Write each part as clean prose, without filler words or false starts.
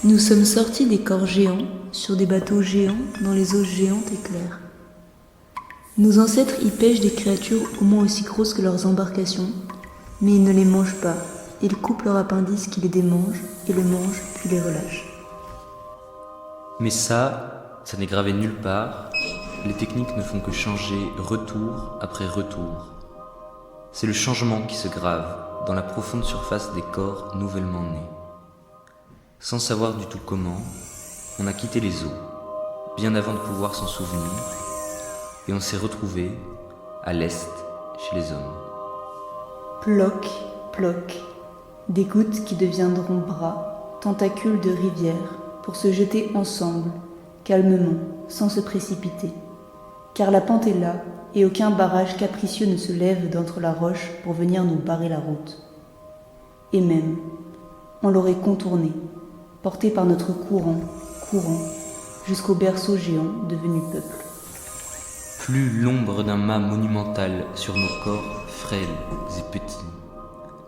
Nous sommes sortis des corps géants, sur des bateaux géants, dans les eaux géantes et claires. Nos ancêtres y pêchent des créatures au moins aussi grosses que leurs embarcations, mais ils ne les mangent pas. Ils coupent leur appendice qui les démange, et le mangent, puis les relâchent. Mais ça n'est gravé nulle part. Les techniques ne font que changer retour après retour. C'est le changement qui se grave dans la profonde surface des corps nouvellement nés. Sans savoir du tout comment, on a quitté les eaux, bien avant de pouvoir s'en souvenir, et on s'est retrouvé à l'est, chez les hommes. Ploc, ploc, des gouttes qui deviendront bras, tentacules de rivière, pour se jeter ensemble, calmement, sans se précipiter. Car la pente est là, et aucun barrage capricieux ne se lève d'entre la roche pour venir nous barrer la route. Et même, on l'aurait contourné, porté par notre courant, jusqu'au berceau géant devenu peuple. Plus l'ombre d'un mât monumental sur nos corps frêles et petits,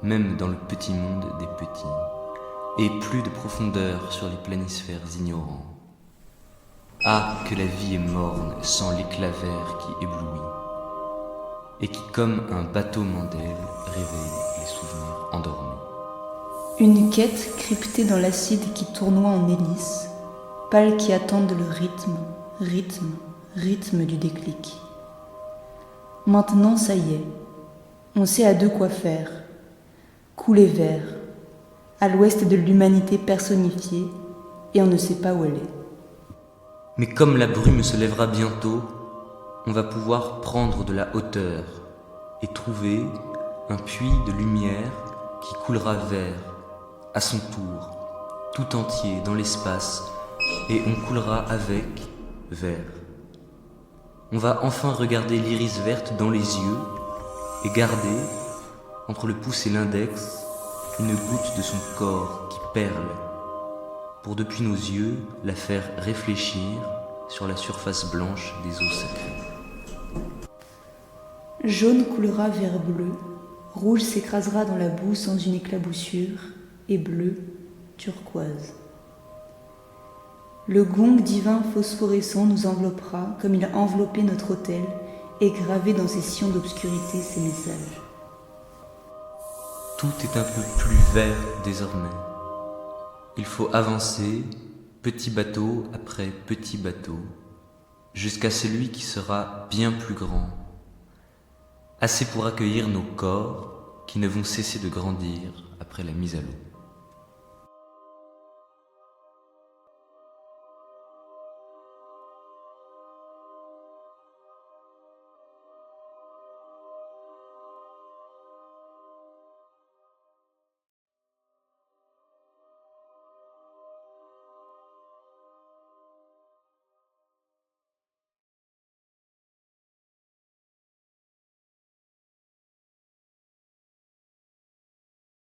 même dans le petit monde des petits, et plus de profondeur sur les planisphères ignorants. Ah, que la vie est morne sans l'éclat vert qui éblouit, et qui comme un bateau mandel réveille les souvenirs endormis. Une quête cryptée dans l'acide qui tournoie en hélice, pâles qui attendent le rythme du déclic. Maintenant, ça y est, on sait à deux quoi faire. Couler vers, à l'ouest de l'humanité personnifiée, et on ne sait pas où elle est. Mais comme la brume se lèvera bientôt, on va pouvoir prendre de la hauteur et trouver un puits de lumière qui coulera vers, à son tour, tout entier dans l'espace, et on coulera avec, vers. On va enfin regarder l'iris verte dans les yeux et garder, entre le pouce et l'index, une goutte de son corps qui perle, pour depuis nos yeux la faire réfléchir sur la surface blanche des eaux sacrées. Jaune coulera vers bleu, rouge s'écrasera dans la boue sans une éclaboussure, et bleu, turquoise. Le gong divin phosphorescent nous enveloppera comme il a enveloppé notre autel et gravé dans ses sillons d'obscurité ses messages. Tout est un peu plus vert désormais. Il faut avancer, petit bateau après petit bateau, jusqu'à celui qui sera bien plus grand, assez pour accueillir nos corps qui ne vont cesser de grandir après la mise à l'eau.